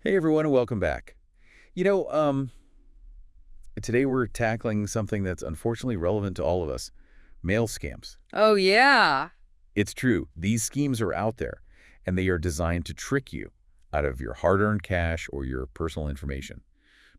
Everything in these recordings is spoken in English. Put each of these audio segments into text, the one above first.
Hey everyone, and welcome back. You know, today we're tackling something that's unfortunately relevant to all of us, mail scams. Oh, yeah. It's true, these schemes are out there, and they are designed to trick you out of your hard-earned cash or your personal information.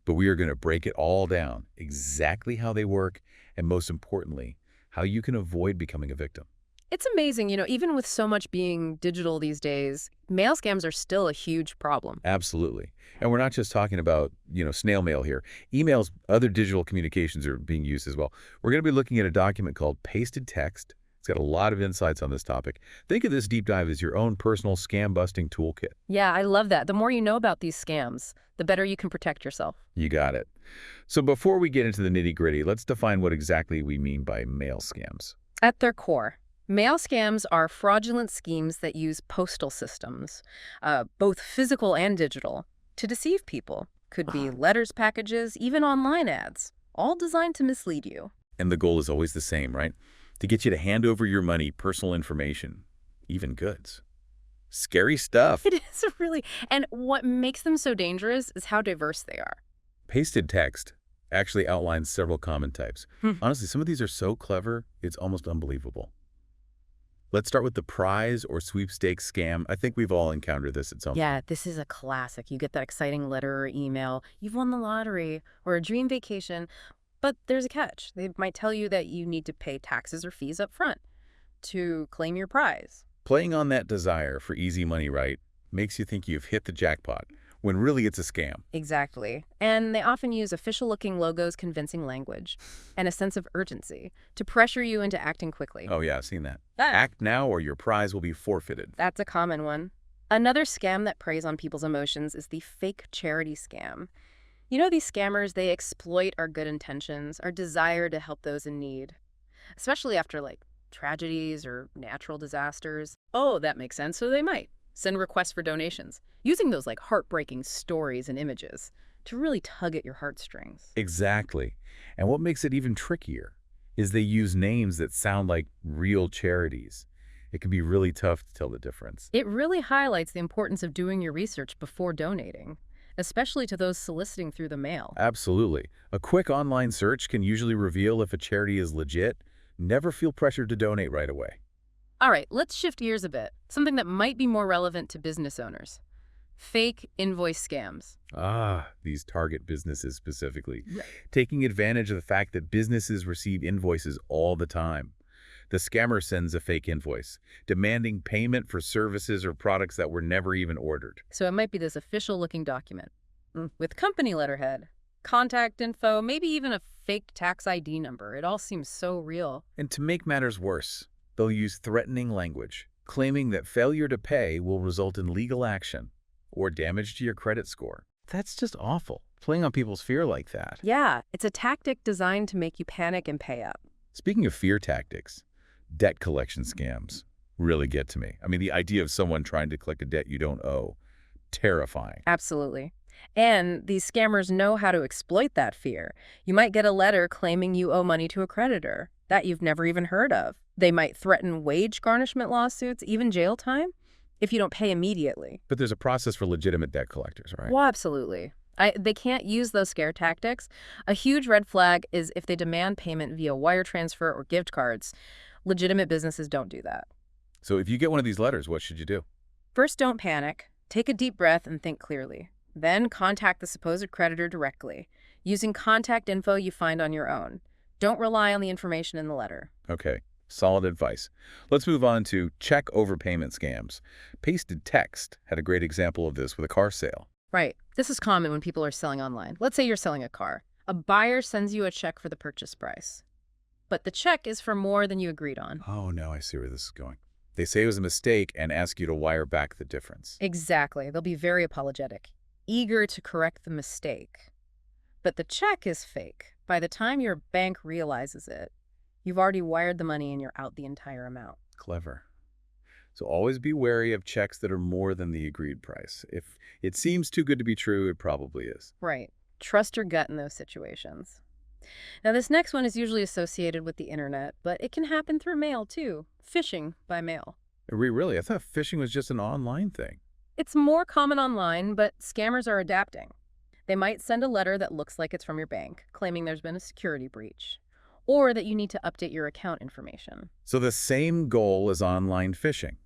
But we are going to break it all down, exactly how they work, and most importantly, how you can avoid becoming a victim. It's amazing, even with so much being digital these days, mail scams are still a huge problem. Absolutely. And we're not just talking about, snail mail here. Emails, other digital communications are being used as well. We're going to be looking at a document called Pasted Text. It's got a lot of insights on this topic. Think of this deep dive as your own personal scam-busting toolkit. Yeah, I love that. The more you know about these scams, the better you can protect yourself. You got it. So before we get into the nitty-gritty, let's define what exactly we mean by mail scams. At their core, mail scams are fraudulent schemes that use postal systems, both physical and digital, to deceive people. Could be letters, packages, even online ads, all designed to mislead you. And the goal is always the same, right? To get you to hand over your money, personal information, even goods. Scary stuff. It is really. And what makes them so dangerous is how diverse they are. Pasted text actually outlines several common types. Hmm. Honestly, some of these are so clever, it's almost unbelievable. Let's start with the prize or sweepstakes scam. I think we've all encountered this at some point. Yeah, this is a classic. You get that exciting letter or email, you've won the lottery or a dream vacation, but there's a catch. They might tell you that you need to pay taxes or fees up front to claim your prize. Playing on that desire for easy money, right, makes you think you've hit the jackpot, when really it's a scam. Exactly. And they often use official-looking logos, convincing language, and a sense of urgency to pressure you into acting quickly. Oh yeah, I've seen that. Act now or your prize will be forfeited. That's a common one. Another scam that preys on people's emotions is the fake charity scam. These scammers, they exploit our good intentions, our desire to help those in need, especially after, tragedies or natural disasters. Oh, that makes sense. So they might send requests for donations, using those, heartbreaking stories and images to really tug at your heartstrings. Exactly. And what makes it even trickier is they use names that sound like real charities. It can be really tough to tell the difference. It really highlights the importance of doing your research before donating, especially to those soliciting through the mail. Absolutely. A quick online search can usually reveal if a charity is legit. Never feel pressured to donate right away. All right, let's shift gears a bit. Something that might be more relevant to business owners. Fake invoice scams. These target businesses specifically. Right. Taking advantage of the fact that businesses receive invoices all the time. The scammer sends a fake invoice, demanding payment for services or products that were never even ordered. So it might be this official-looking document with company letterhead, contact info, maybe even a fake tax ID number. It all seems so real. And to make matters worse, they'll use threatening language, claiming that failure to pay will result in legal action or damage to your credit score. That's just awful, playing on people's fear like that. Yeah, it's a tactic designed to make you panic and pay up. Speaking of fear tactics, debt collection scams really get to me. I mean, the idea of someone trying to collect a debt you don't owe, terrifying. Absolutely. And these scammers know how to exploit that fear. You might get a letter claiming you owe money to a creditor that you've never even heard of. They might threaten wage garnishment lawsuits, even jail time, if you don't pay immediately. But there's a process for legitimate debt collectors, right? Well, absolutely. They can't use those scare tactics. A huge red flag is if they demand payment via wire transfer or gift cards. Legitimate businesses don't do that. So if you get one of these letters, what should you do? First, don't panic. Take a deep breath and think clearly. Then contact the supposed creditor directly, using contact info you find on your own. Don't rely on the information in the letter. Okay, solid advice. Let's move on to check overpayment scams. Pasted Text had a great example of this with a car sale. Right. This is common when people are selling online. Let's say you're selling a car. A buyer sends you a check for the purchase price, but the check is for more than you agreed on. Oh no, I see where this is going. They say it was a mistake and ask you to wire back the difference. Exactly. They'll be very apologetic, eager to correct the mistake. But the check is fake. By the time your bank realizes it, you've already wired the money and you're out the entire amount. Clever. So always be wary of checks that are more than the agreed price. If it seems too good to be true, it probably is. Right. Trust your gut in those situations. Now, this next one is usually associated with the internet, but it can happen through mail, too. Phishing by mail. Really? I thought phishing was just an online thing. It's more common online, but scammers are adapting. They might send a letter that looks like it's from your bank, claiming there's been a security breach, or that you need to update your account information. So the same goal as online phishing,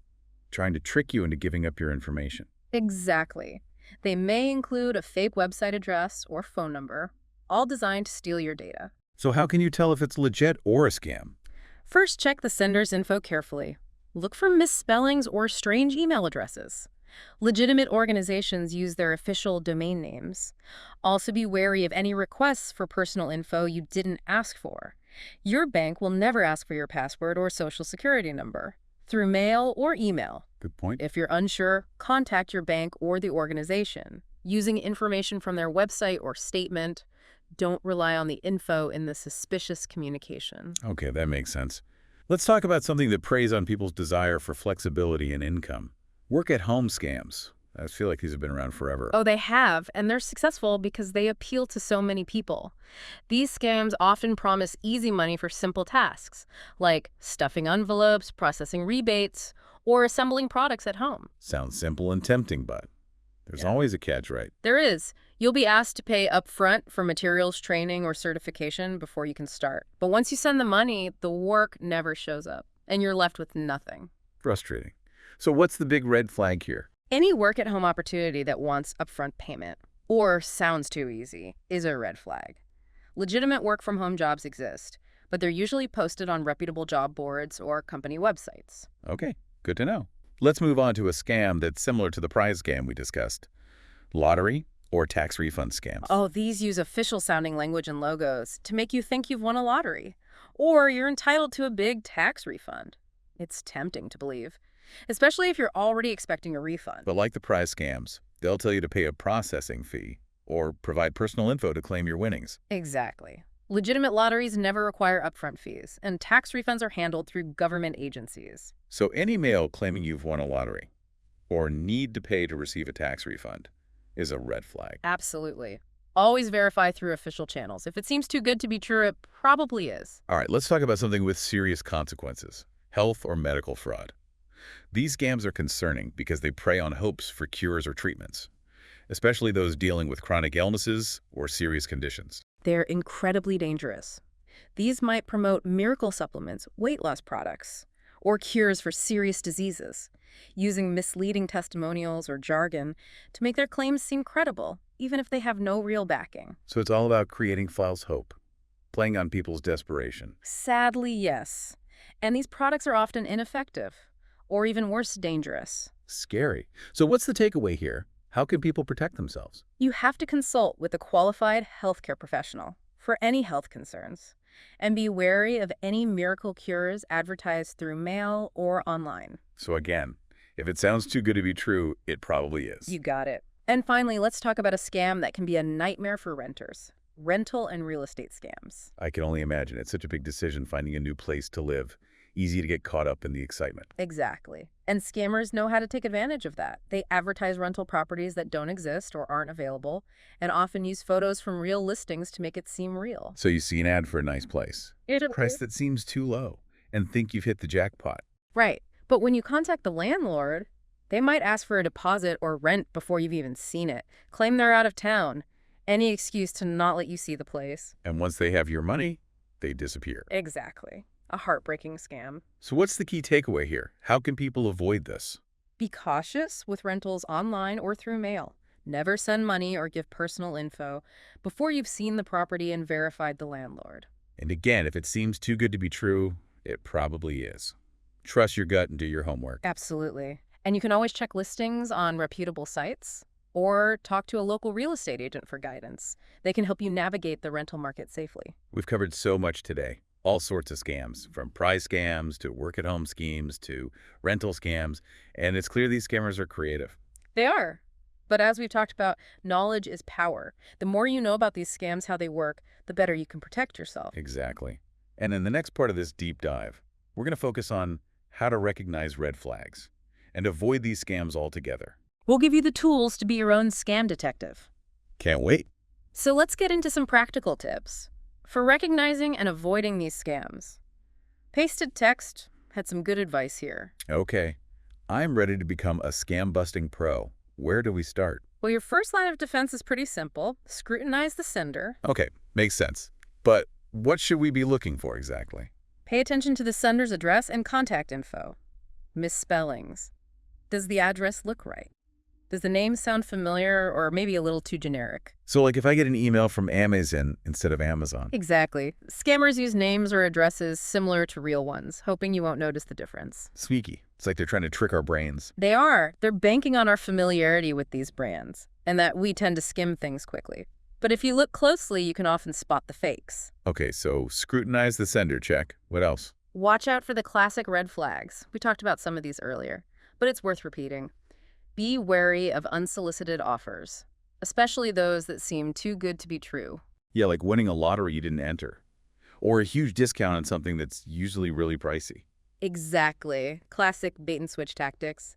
trying to trick you into giving up your information. Exactly. They may include a fake website address or phone number, all designed to steal your data. So how can you tell if it's legit or a scam? First, check the sender's info carefully. Look for misspellings or strange email addresses. Legitimate organizations use their official domain names. Also be wary of any requests for personal info you didn't ask for. Your bank will never ask for your password or social security number, through mail or email. Good point. If you're unsure, contact your bank or the organization. Using information from their website or statement, don't rely on the info in the suspicious communication. Okay, that makes sense. Let's talk about something that preys on people's desire for flexibility and income. Work-at-home scams. I feel like these have been around forever. Oh, they have, and they're successful because they appeal to so many people. These scams often promise easy money for simple tasks, like stuffing envelopes, processing rebates, or assembling products at home. Sounds simple and tempting, but there's always a catch, right? There is. You'll be asked to pay upfront for materials, training, or certification before you can start. But once you send the money, the work never shows up, and you're left with nothing. Frustrating. So what's the big red flag here? Any work-at-home opportunity that wants upfront payment, or sounds too easy, is a red flag. Legitimate work-from-home jobs exist, but they're usually posted on reputable job boards or company websites. Okay, good to know. Let's move on to a scam that's similar to the prize scam we discussed. Lottery or tax refund scams. Oh, these use official-sounding language and logos to make you think you've won a lottery, or you're entitled to a big tax refund. It's tempting to believe, especially if you're already expecting a refund. But like the prize scams, they'll tell you to pay a processing fee or provide personal info to claim your winnings. Exactly. Legitimate lotteries never require upfront fees, and tax refunds are handled through government agencies. So any mail claiming you've won a lottery or need to pay to receive a tax refund is a red flag. Absolutely. Always verify through official channels. If it seems too good to be true, it probably is. All right, let's talk about something with serious consequences: health or medical fraud. These scams are concerning because they prey on hopes for cures or treatments, especially those dealing with chronic illnesses or serious conditions. They're incredibly dangerous. These might promote miracle supplements, weight loss products, or cures for serious diseases, using misleading testimonials or jargon to make their claims seem credible, even if they have no real backing. So it's all about creating false hope, playing on people's desperation. Sadly, yes. And these products are often ineffective, or even worse, dangerous. Scary. So what's the takeaway here? How can people protect themselves? You have to consult with a qualified healthcare professional for any health concerns, and be wary of any miracle cures advertised through mail or online. So again, if it sounds too good to be true, it probably is. You got it. And finally, let's talk about a scam that can be a nightmare for renters: rental and real estate scams. I can only imagine. It's such a big decision finding a new place to live. Easy to get caught up in the excitement. Exactly. And scammers know how to take advantage of that. They advertise rental properties that don't exist or aren't available, and often use photos from real listings to make it seem real. So you see an ad for a nice place, a price that seems too low, and think you've hit the jackpot. Right. But when you contact the landlord, they might ask for a deposit or rent before you've even seen it, claim they're out of town, any excuse to not let you see the place. And once they have your money, they disappear. Exactly. A heartbreaking scam. So what's the key takeaway here? How can people avoid this? Be cautious with rentals online or through mail. Never send money or give personal info before you've seen the property and verified the landlord. And again, if it seems too good to be true, it probably is. Trust your gut and do your homework. Absolutely. And you can always check listings on reputable sites or talk to a local real estate agent for guidance. They can help you navigate the rental market safely. We've covered so much today. All sorts of scams, from prize scams to work-at-home schemes to rental scams, and it's clear these scammers are creative. They are. But as we've talked about, knowledge is power. The more you know about these scams, how they work, the better you can protect yourself. Exactly. And in the next part of this deep dive, we're going to focus on how to recognize red flags and avoid these scams altogether. We'll give you the tools to be your own scam detective. Can't wait. So let's get into some practical tips for recognizing and avoiding these scams. Pasted Text had some good advice here. Okay. I'm ready to become a scam-busting pro. Where do we start? Well, your first line of defense is pretty simple. Scrutinize the sender. Okay, makes sense. But what should we be looking for exactly? Pay attention to the sender's address and contact info. Misspellings. Does the address look right? Does the name sound familiar or maybe a little too generic? So like if I get an email from Amazon instead of Amazon. Exactly. Scammers use names or addresses similar to real ones, hoping you won't notice the difference. Sneaky. It's like they're trying to trick our brains. They are. They're banking on our familiarity with these brands, and that we tend to skim things quickly. But if you look closely, you can often spot the fakes. Okay, so scrutinize the sender, check. What else? Watch out for the classic red flags. We talked about some of these earlier, but it's worth repeating. Be wary of unsolicited offers, especially those that seem too good to be true. Yeah, like winning a lottery you didn't enter. Or a huge discount on something that's usually really pricey. Exactly. Classic bait and switch tactics.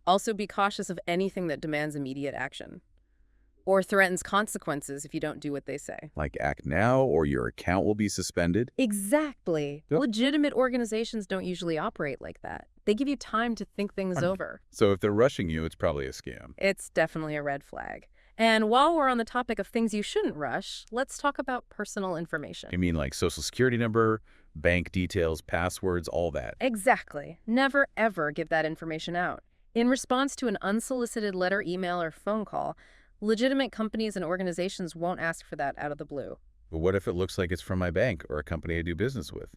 Also be cautious of anything that demands immediate action or threatens consequences if you don't do what they say. Like act now or your account will be suspended. Exactly. Yep. Legitimate organizations don't usually operate like that. They give you time to think things over. So if they're rushing you, it's probably a scam. It's definitely a red flag. And while we're on the topic of things you shouldn't rush, let's talk about personal information. You mean like social security number, bank details, passwords, all that? Exactly. Never, ever give that information out. In response to an unsolicited letter, email, or phone call, legitimate companies and organizations won't ask for that out of the blue. But what if it looks like it's from my bank or a company I do business with?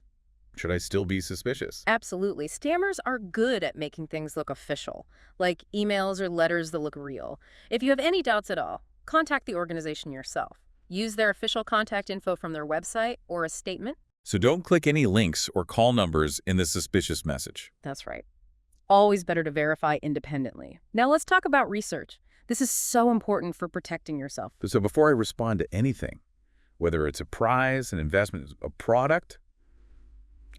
Should I still be suspicious? Absolutely. Scammers are good at making things look official, like emails or letters that look real. If you have any doubts at all, contact the organization yourself. Use their official contact info from their website or a statement. So don't click any links or call numbers in the suspicious message. That's right. Always better to verify independently. Now let's talk about research. This is so important for protecting yourself. So before I respond to anything, whether it's a prize, an investment, a product,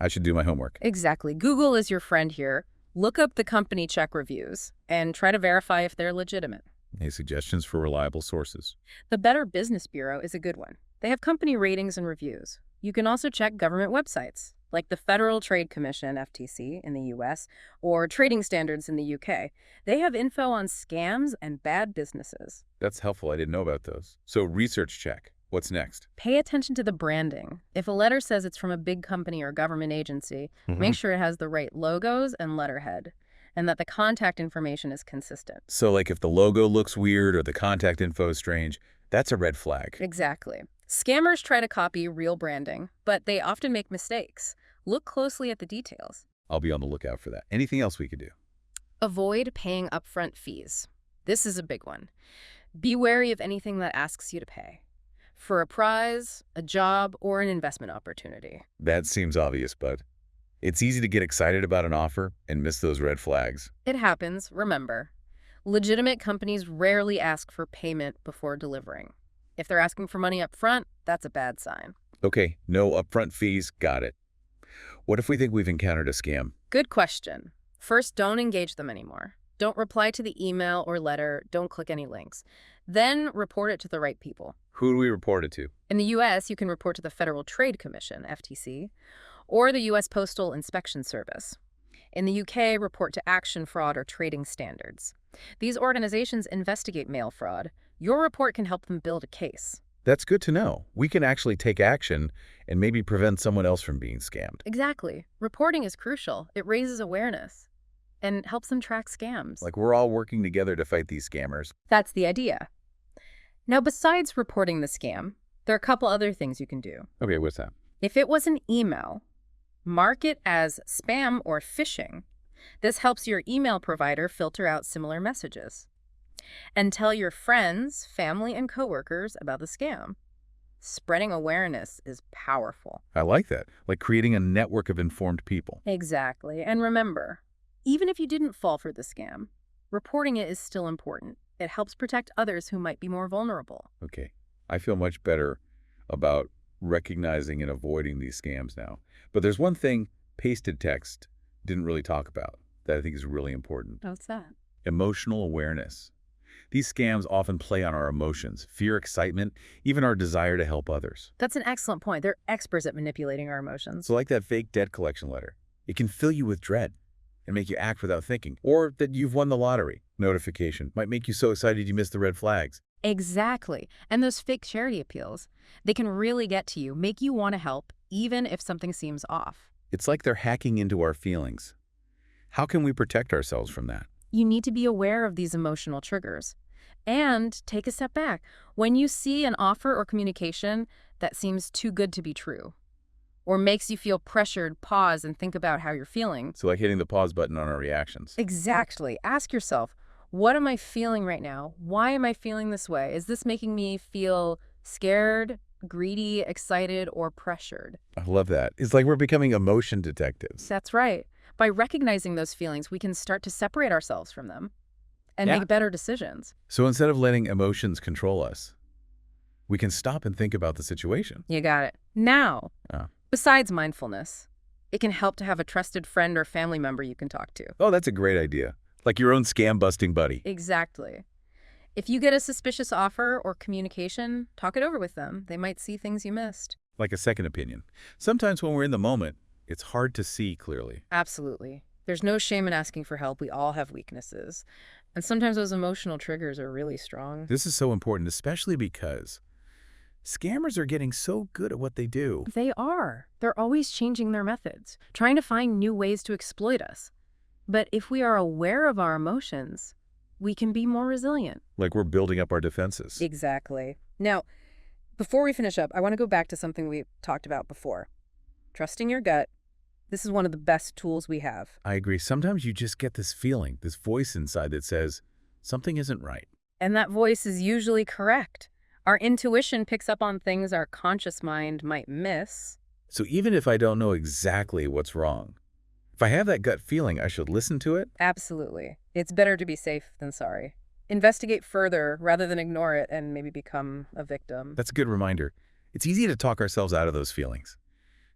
I should do my homework. Exactly. Google is your friend here. Look up the company check reviews and try to verify if they're legitimate. Any suggestions for reliable sources? The Better Business Bureau is a good one. They have company ratings and reviews. You can also check government websites, like the Federal Trade Commission, FTC, in the US, or Trading Standards in the UK. They have info on scams and bad businesses. That's helpful. I didn't know about those. So research check. What's next? Pay attention to the branding. If a letter says it's from a big company or government agency, make sure it has the right logos and letterhead, and that the contact information is consistent. So like if the logo looks weird or the contact info is strange, that's a red flag. Exactly. Scammers try to copy real branding, but they often make mistakes. Look closely at the details. I'll be on the lookout for that. Anything else we could do? Avoid paying upfront fees. This is a big one. Be wary of anything that asks you to pay for a prize, a job, or an investment opportunity. That seems obvious, bud. It's easy to get excited about an offer and miss those red flags. It happens, remember. Legitimate companies rarely ask for payment before delivering. If they're asking for money up front, that's a bad sign. Okay, no upfront fees, got it. What if we think we've encountered a scam? Good question. First, don't engage them anymore. Don't reply to the email or letter. Don't click any links. Then report it to the right people. Who do we report it to? In the U.S., you can report to the Federal Trade Commission, FTC, or the U.S. Postal Inspection Service. In the U.K., report to Action Fraud or Trading Standards. These organizations investigate mail fraud. Your report can help them build a case. That's good to know. We can actually take action and maybe prevent someone else from being scammed. Exactly. Reporting is crucial. It raises awareness and helps them track scams. Like we're all working together to fight these scammers. That's the idea. Now, besides reporting the scam, there are a couple other things you can do. Okay, what's that? If it was an email, mark it as spam or phishing. This helps your email provider filter out similar messages. And tell your friends, family, and coworkers about the scam. Spreading awareness is powerful. I like that. Like creating a network of informed people. Exactly. And remember, even if you didn't fall for the scam, reporting it is still important. It helps protect others who might be more vulnerable. Okay. I feel much better about recognizing and avoiding these scams now. But there's one thing pasted text didn't really talk about that I think is really important. What's that? Emotional awareness. These scams often play on our emotions, fear, excitement, even our desire to help others. That's an excellent point. They're experts at manipulating our emotions. So like that fake debt collection letter, it can fill you with dread. and make you act without thinking. Or that you've won the lottery notification might make you so excited you miss the red flags. Exactly. And those fake charity appeals, they can really get to you, make you want to help, even if something seems off. It's like they're hacking into our feelings. How can we protect ourselves from that? You need to be aware of these emotional triggers and take a step back. When you see an offer or communication that seems too good to be true or makes you feel pressured, pause and think about how you're feeling. So like hitting the pause button on our reactions. Exactly. Ask yourself, what am I feeling right now? Why am I feeling this way? Is this making me feel scared, greedy, excited, or pressured? I love that. It's like we're becoming emotion detectives. That's right. By recognizing those feelings, we can start to separate ourselves from them and Yeah. make better decisions. So instead of letting emotions control us, we can stop and think about the situation. You got it. Now, Oh. besides mindfulness, it can help to have a trusted friend or family member you can talk to. Oh, that's a great idea. Like your own scam-busting buddy. Exactly. If you get a suspicious offer or communication, talk it over with them. They might see things you missed. Like a second opinion. Sometimes when we're in the moment, it's hard to see clearly. Absolutely. There's no shame in asking for help. We all have weaknesses. And sometimes those emotional triggers are really strong. This is so important, especially because scammers are getting so good at what they do. They are. They're always changing their methods, trying to find new ways to exploit us. But if we are aware of our emotions, we can be more resilient. Like we're building up our defenses. Exactly. Now, before we finish up, I want to go back to something we talked about before. Trusting your gut. This is one of the best tools we have. I agree. Sometimes you just get this feeling, this voice inside that says, something isn't right. And that voice is usually correct. Our intuition picks up on things our conscious mind might miss. So even if I don't know exactly what's wrong, if I have that gut feeling, I should listen to it. Absolutely. It's better to be safe than sorry. Investigate further rather than ignore it and maybe become a victim. That's a good reminder. It's easy to talk ourselves out of those feelings,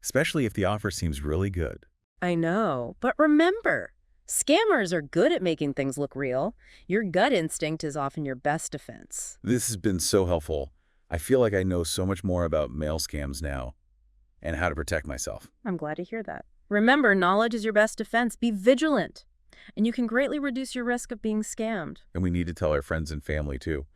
especially if the offer seems really good. I know, but remember, scammers are good at making things look real. Your gut instinct is often your best defense. This has been so helpful. I feel like I know so much more about mail scams now and how to protect myself. I'm glad to hear that. Remember, knowledge is your best defense. Be vigilant, and you can greatly reduce your risk of being scammed. And we need to tell our friends and family too,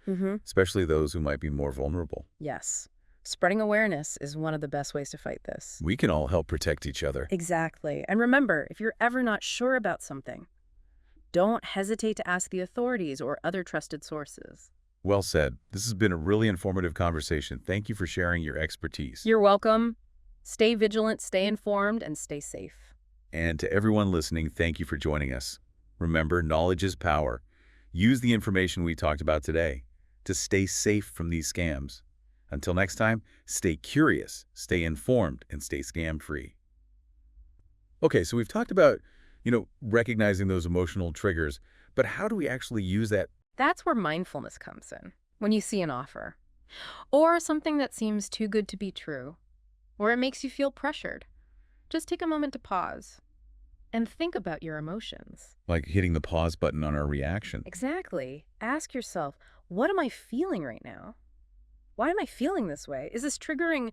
especially those who might be more vulnerable. Yes. Spreading awareness is one of the best ways to fight this. We can all help protect each other. Exactly. And remember, if you're ever not sure about something, don't hesitate to ask the authorities or other trusted sources. Well said. This has been a really informative conversation. Thank you for sharing your expertise. You're welcome. Stay vigilant, stay informed, and stay safe. And to everyone listening, thank you for joining us. Remember, knowledge is power. Use the information we talked about today to stay safe from these scams. Until next time, stay curious, stay informed, and stay scam-free. Okay, so we've talked about, recognizing those emotional triggers, but how do we actually use that? That's where mindfulness comes in. When you see an offer, or something that seems too good to be true, or it makes you feel pressured, just take a moment to pause and think about your emotions. Like hitting the pause button on our reaction. Exactly. Ask yourself, what am I feeling right now? Why am I feeling this way? Is this triggering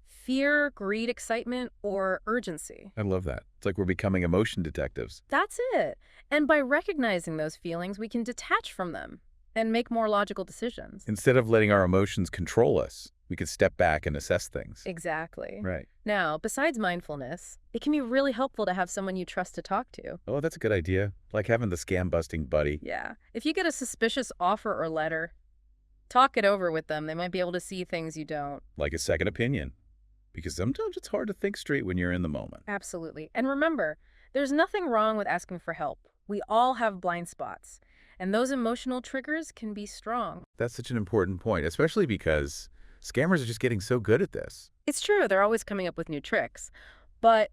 fear, greed, excitement, or urgency? I love that. It's like we're becoming emotion detectives. That's it. And by recognizing those feelings, we can detach from them and make more logical decisions. Instead of letting our emotions control us, we can step back and assess things. Exactly. Right. Now, besides mindfulness, it can be really helpful to have someone you trust to talk to. Oh, that's a good idea. Like having the scam-busting buddy. Yeah. If you get a suspicious offer or letter, talk it over with them. They might be able to see things you don't. Like a second opinion. Because sometimes it's hard to think straight when you're in the moment. Absolutely. And remember, there's nothing wrong with asking for help. We all have blind spots, and those emotional triggers can be strong. That's such an important point, especially because scammers are just getting so good at this. It's true, they're always coming up with new tricks. But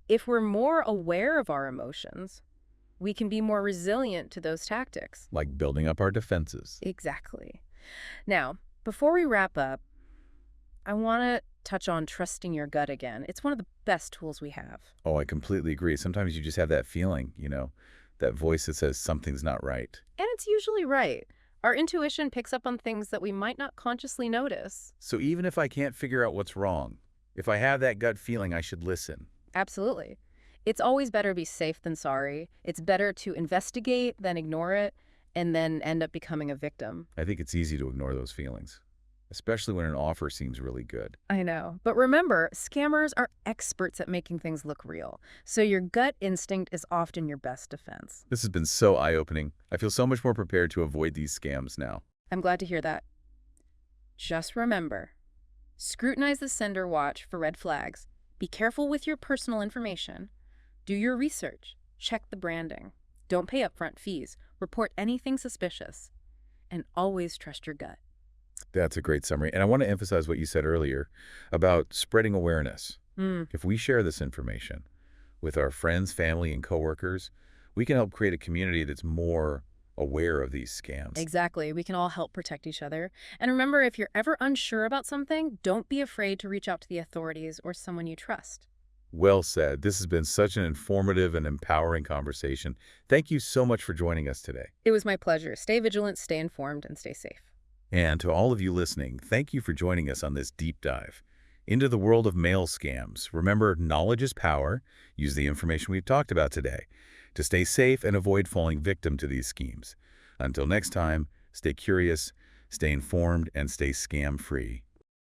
if we're more aware of our emotions, we can be more resilient to those tactics. Like building up our defenses. Exactly. Now, before we wrap up, I want to touch on trusting your gut again. It's one of the best tools we have. Oh, I completely agree. Sometimes you just have that feeling, that voice that says something's not right. And it's usually right. Our intuition picks up on things that we might not consciously notice. So even if I can't figure out what's wrong, if I have that gut feeling, I should listen. Absolutely. It's always better to be safe than sorry. It's better to investigate than ignore it and then end up becoming a victim. I think it's easy to ignore those feelings, especially when an offer seems really good. I know. But remember, scammers are experts at making things look real. So your gut instinct is often your best defense. This has been so eye-opening. I feel so much more prepared to avoid these scams now. I'm glad to hear that. Just remember, scrutinize the sender watch for red flags. Be careful with your personal information. Do your research. Check the branding. Don't pay upfront fees. Report anything suspicious. And always trust your gut. That's a great summary. And I want to emphasize what you said earlier about spreading awareness. If we share this information with our friends, family, and coworkers, we can help create a community that's more aware of these scams. Exactly. We can all help protect each other. And remember, if you're ever unsure about something, don't be afraid to reach out to the authorities or someone you trust. Well said. This has been such an informative and empowering conversation. Thank you so much for joining us today. It was my pleasure. Stay vigilant, stay informed, and stay safe. And to all of you listening, thank you for joining us on this deep dive into the world of mail scams. Remember, knowledge is power. Use the information we've talked about today to stay safe and avoid falling victim to these schemes. Until next time, stay curious, stay informed, and stay scam-free.